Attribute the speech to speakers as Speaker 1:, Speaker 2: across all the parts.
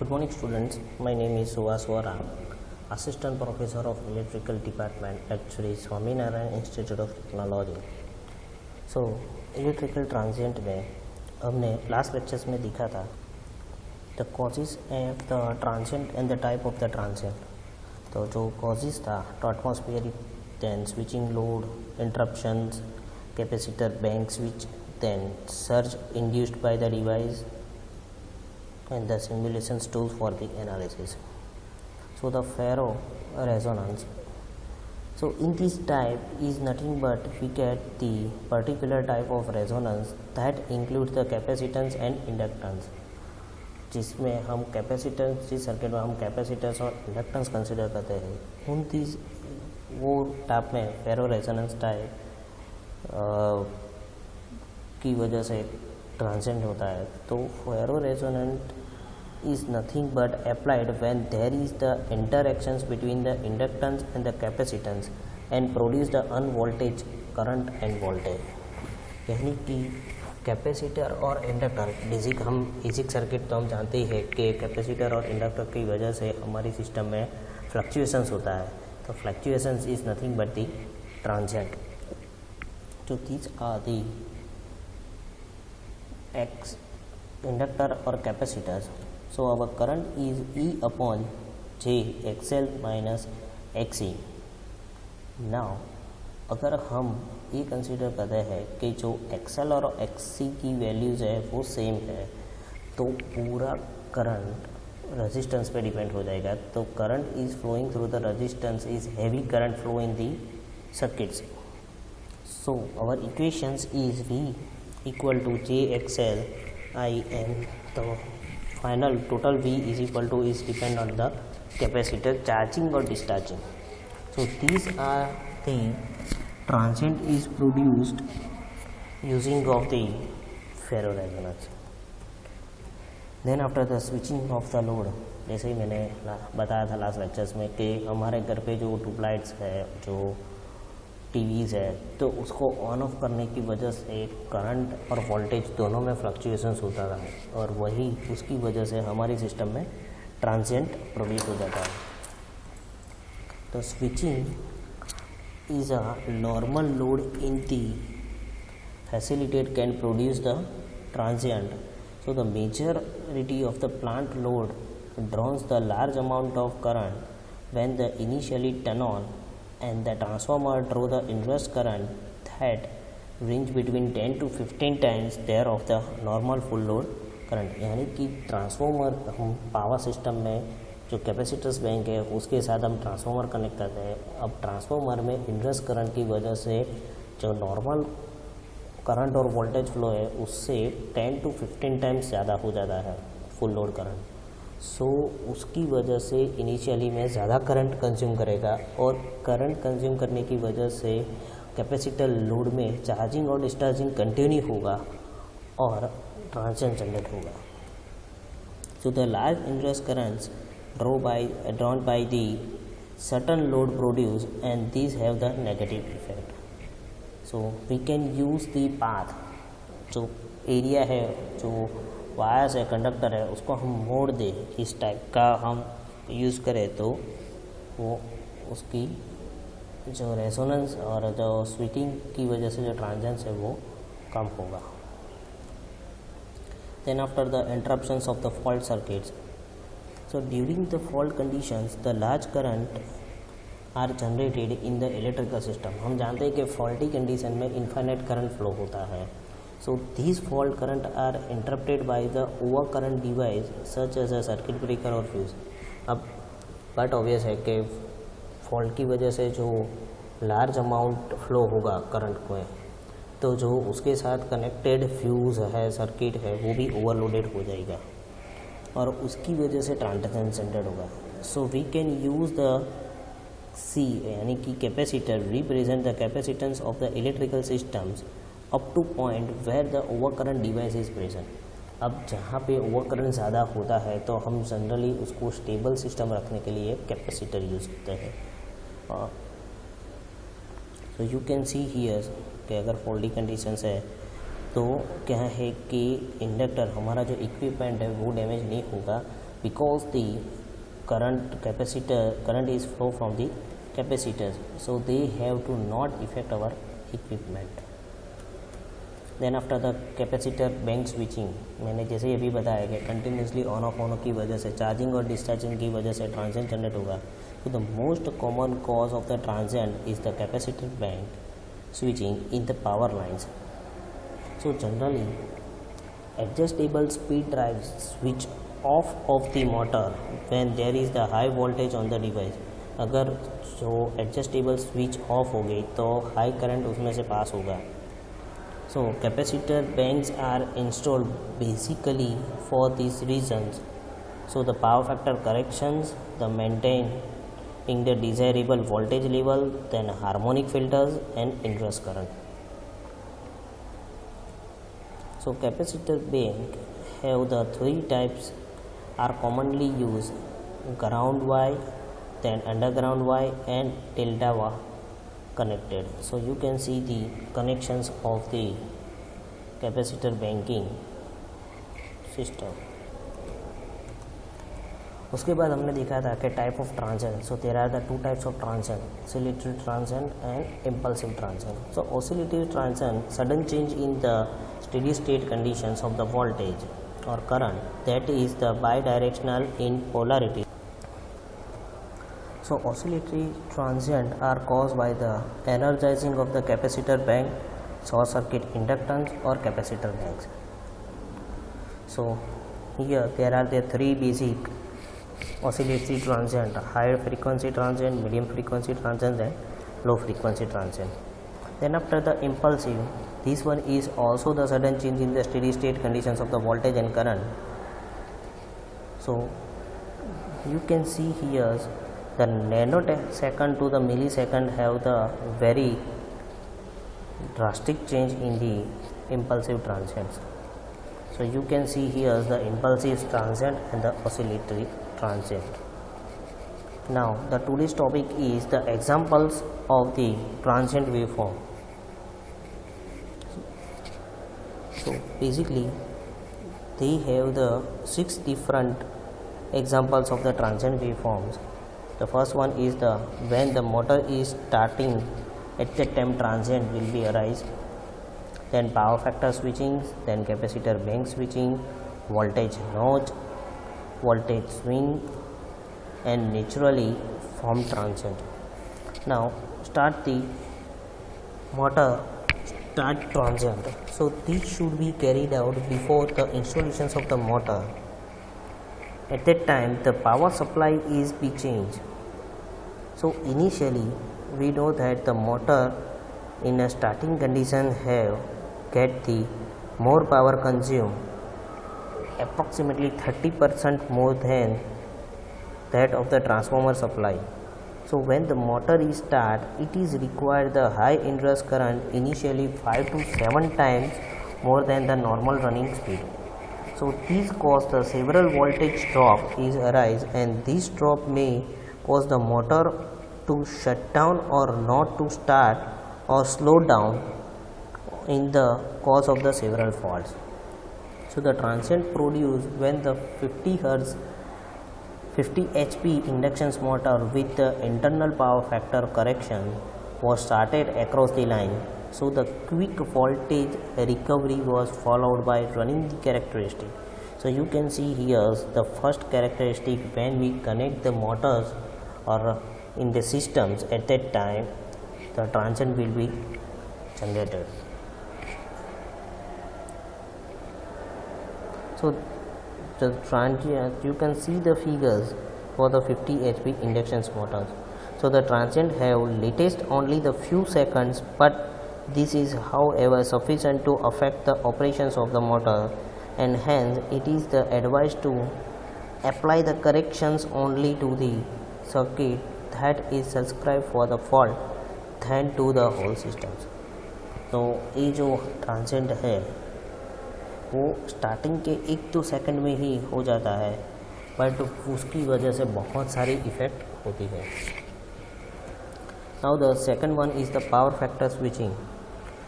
Speaker 1: Good morning students, my name is Suvas Vora, Assistant Professor of Electrical Department at Sri Swaminarayan Institute of Technology. So, electrical transient में हमने last lectures में देखा था the causes of the transient and the type of the transient. तो जो causes था तो atmospheric, then switching load, interruptions, capacitor bank switch, then surge induced by the device and the simulations tools for the analysis. So the ferro resonance. So in this type is nothing but we get the particular type of resonance that includes the capacitance and inductance. जिसमें हम capacitance, जिस circuit में हम capacitance और inductance consider करते हैं, उन चीज़ वो टाइप में फेरो रेजोनेंस टाइप की वजह से ट्रांजिएंट होता है. तो फेरो resonant is nothing but applied when there is the interactions between the inductance and the capacitance and produce the unvoltage current and voltage. यानी कि कैपेसिटर और इंडक्टर बेसिक सर्किट तो हम जानते ही है कि कैपेसिटर और इंडक्टर की वजह से हमारी सिस्टम में फ्लक्चुएशंस होता है. तो fluctuations is nothing but the transient. तो these are the x inductor और capacitors. So our current is E upon J XL minus XC. Now अगर हम ये कंसिडर करते हैं कि जो XL और XC की वैल्यूज़ है वो सेम है, तो पूरा करंट रेजिस्टेंस पे डिपेंड हो जाएगा. तो current is flowing through the resistance is heavy current flow in the circuits. So our equations is V equal to J XL I N. तो final total V is equal to is depend on the capacitor charging or discharging. So these are the transient is produced using of the ferro resonance. Then after the switching of the load, जैसे ही मैंने बताया था last lectures में कि हमारे घर पे जो ट्यूबलाइट्स है, जो टीवीज़ है, तो उसको ऑन ऑफ करने की वजह से करंट और वोल्टेज दोनों में फ्लक्चुएशंस होता है और वही उसकी वजह से हमारी सिस्टम में ट्रांजिएंट प्रोड्यूस हो जाता है. तो switching is a normal load in the facilitate can produce the transient. So the majority of the plant load drones the large amount of current when the initially turn on and the transformer draw the inverse current that range between 10 to 15 times there of the normal full load current. यानी कि transformer हम power system में जो capacitors bank है उसके साथ हम transformer connect करते हैं. अब ट्रांसफॉर्मर में इन्वर्स करंट की वजह से जो नॉर्मल करंट और वोल्टेज फ्लो है उससे 10 to 15 टाइम्स ज़्यादा हो जाता है फुल लोड करंट. सो उसकी वजह से इनिशियली में ज़्यादा करंट कंज्यूम करेगा और करंट कंज्यूम करने की वजह से कैपेसिटर लोड में चार्जिंग और डिस्चार्जिंग कंटिन्यू होगा और ट्रांजिएंट जनरेट होगा. So the large inverse currents drawn by the certain load produce and these have the negative effect. So we can use the path, जो एरिया है, जो wires है, conductor है, उसको हम मोड़ दे इस टाइप का हम यूज़ करें तो वो उसकी जो रेजोनेंस और जो स्विचिंग की वजह से जो ट्रांजिएंट्स है वो कम होगा. Then after the interruptions of the fault circuits. So during the fault conditions the large current are generated in the electrical system. हम जानते हैं कि फॉल्टी कंडीशन में इनफाइनाइट करंट फ्लो होता है. So these fault current are interrupted by the overcurrent device such as a circuit breaker or fuse. अब but obvious है कि फॉल्ट की वजह से जो लार्ज अमाउंट फ्लो होगा करंट को, तो जो उसके साथ कनेक्टेड फ्यूज़ है, सर्किट है, वो भी ओवरलोडेड हो जाएगा और उसकी वजह से ट्रांजिएंट जनरेट होगा. So we can use the C यानी कि capacitor represent the capacitance of the electrical systems up to point where the overcurrent device is present. अब जहाँ पे ओवरकरंट ज़्यादा होता है तो हम जनरली उसको स्टेबल सिस्टम रखने के लिए कैपेसिटर यूज़ करते हैं. So you can see here कि अगर फॉल्टी कंडीशंस है तो क्या है कि इंडक्टर हमारा जो इक्विपमेंट है वो डैमेज नहीं होगा, because the current is flow from the capacitors, so they have to not affect our equipment. Then after the capacitor bank switching, मैंने जैसे अभी बताया कि कंटिन्यूसली ऑन ऑफ की वजह से चार्जिंग और डिस्चार्जिंग की वजह से ट्रांजिएंट जनरेट होगा. तो the most common cause of the transient is the capacitor bank switching in the power lines. So generally adjustable speed drive switch off the motor when there is the high voltage on the device. अगर जो adjustable switch off हो गई तो high current उसमें से पास होगा. So capacitor banks are installed basically for these reasons. So the power factor corrections, the maintaining the desirable voltage level, then harmonic filters and inverse current. So capacitor bank have the three types are commonly used: ground wire, then underground wire and delta wire connected. So you can see the connections of the capacitor banking system. उसके बाद हमने देखा था कि type of transient. So there are the two types of transient, oscillatory transient and impulsive transient. So oscillatory transient sudden change in the steady state conditions of the voltage और current that is the bidirectional in polarity. So oscillatory transient are caused by the energizing of the capacitor bank, short circuit inductance or capacitor banks. So here there are the three basic oscillatory transient: high frequency transient, medium frequency transient and low frequency transient. Then after the impulsive, this one is also the sudden change in the steady state conditions of the voltage and current. So you can see here the nanosecond to the millisecond have the very drastic change in the impulsive transients. So you can see here the impulsive transient and the oscillatory transient. Now the today's topic is the examples of the transient waveform. So basically they have the 6 different examples of the transient waveforms. The first one is the when the motor is starting, at that time transient will be arise. Then power factor switching, then capacitor bank switching, voltage notch, voltage swing and naturally formed transient. Now start the motor start transient. So this should be carried out before the installations of the motor. At that time the power supply is be changed. So initially we know that the motor in a starting condition have get the more power consumed, approximately 30% more than that of the transformer supply. So when the motor is start, it is required the high inverse current, initially 5 to 7 times more than the normal running speed. So this cause the several voltage drop is arise, and this drop may cause the motor to shut down or not to start or slow down in the cause of the several faults. So the transient produced when the 50 Hz 50 HP induction motor with the internal power factor correction was started across the line. So the quick voltage recovery was followed by running the characteristic. So you can see here the first characteristic when we connect the motors or in the systems, at that time the transient will be generated. So the transient, you can see the figures for the 50 HP induction motors. So the transient have latest only the few seconds, but this is however sufficient to affect the operations of the motor, and hence it is the advice to apply the corrections only to the circuit that is subscribed for the fault than to the whole systems. तो ये जो transient है वो starting के 1-2 second में ही हो जाता है, बट उसकी वजह से बहुत सारी इफ़ेक्ट होती है. Now the second one is the power factor switching.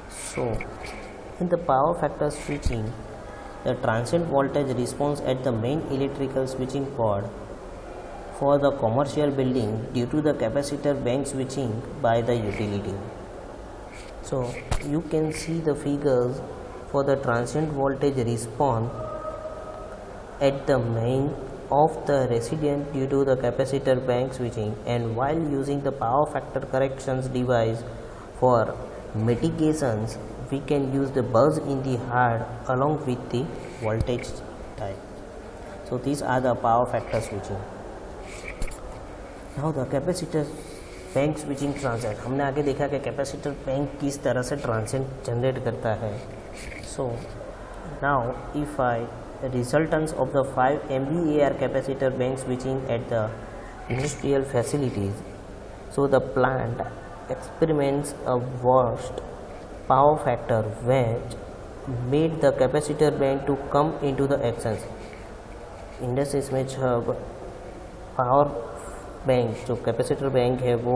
Speaker 1: So in the power factor switching, the transient voltage response at the main electrical switching pod for the commercial building due to the capacitor bank switching by the utility. So you can see the figures for the transient voltage response at the main of the resident due to the capacitor bank switching, and while using the power factor corrections device for mitigations, we can use the buzz in the heart along with the voltage type. So these are the power factor switching. Now the capacitor bank switching transient, हमने आगे देखा कि capacitor bank किस तरह से transient generate करता है. So now if I resultants of the 5 MVAR capacitor bank switching at the industrial facilities. So the plant experiments a worst power factor which made the capacitor bank to come into the actions. Industries में जब power bank जो capacitor bank है वो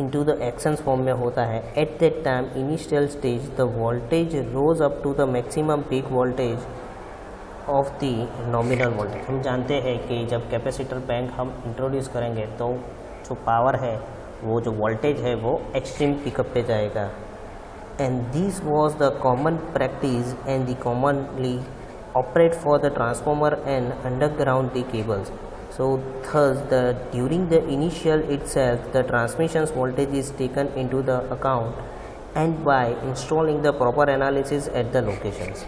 Speaker 1: into the actions form में होता है. At that time initial stage the voltage rose up to the maximum peak voltage of the nominal voltage. हम जानते हैं कि जब कैपेसिटर बैंक हम इंट्रोड्यूस करेंगे तो जो पावर है वो जो वोल्टेज है वो एक्सट्रीम पिकअप पे जाएगा. And this was the common practice and the commonly operate for the transformer and underground the cables. So thus the during the initial itself the transmission voltage is taken into the account and by installing the proper analysis at the locations.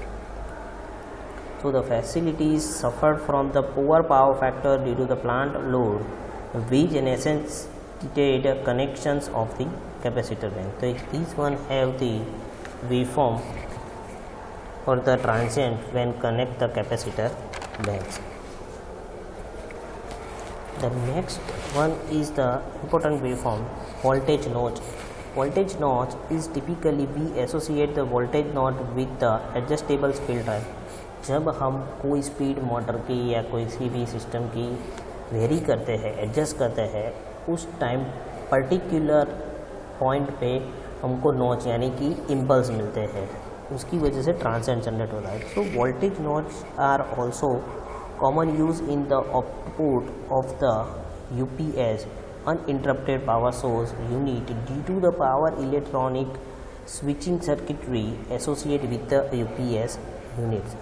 Speaker 1: So the facilities suffered from the poor power factor due to the plant load, which necessitated connections of the capacitor bank. So these one have the waveform for the transient when connect the capacitor banks. The next one is the important waveform, voltage notch. Voltage notch is typically we associate the voltage notch with the adjustable field drive. जब हम कोई speed motor की या कोई सी भी system की very करते हैं, एडजस्ट करते हैं, उस टाइम पर्टिकुलर पॉइंट पे हमको नॉच यानी कि इम्पल्स मिलते हैं, उसकी वजह से ट्रांसेंट जनरेट होता है. So voltage notch are also common use in the output of the UPS uninterrupted power source unit due to the power electronic switching circuitry associated with the UPS units.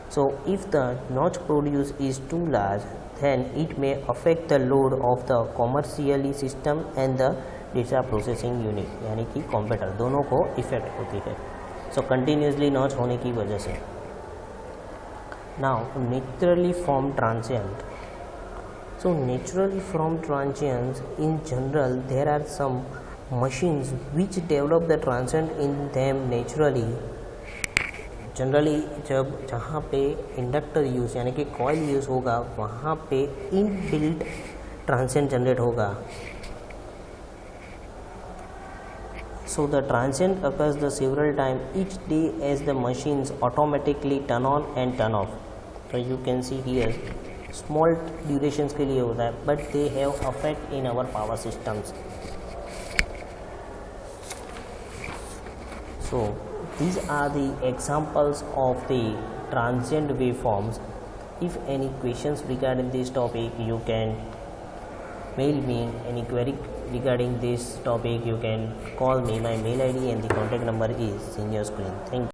Speaker 1: So if the notch produced is too large, then it may affect the load of the commercially system and the data processing unit, यानी कि computer दोनों को effect होती है. सो continuously notch होने की वजह से. Now naturally form transient. So naturally formed transients in general, there are some machines which develop the transient in them naturally. Generally जब जहाँ पे इंडक्टर यूज़ यानी कि कॉइल यूज़ होगा वहाँ पे इनबिल्ट ट्रांसिएंट जनरेट होगा. So the transient occurs the several times each day as the machines automatically turn on and turn off. So you can see here small durations के लिए होता है, but they have effect in our power systems. So these are the examples of the transient waveforms. If any questions regarding this topic, you can mail me. Any query regarding this topic, you can call me. My mail ID and the contact number is in your screen. Thank you.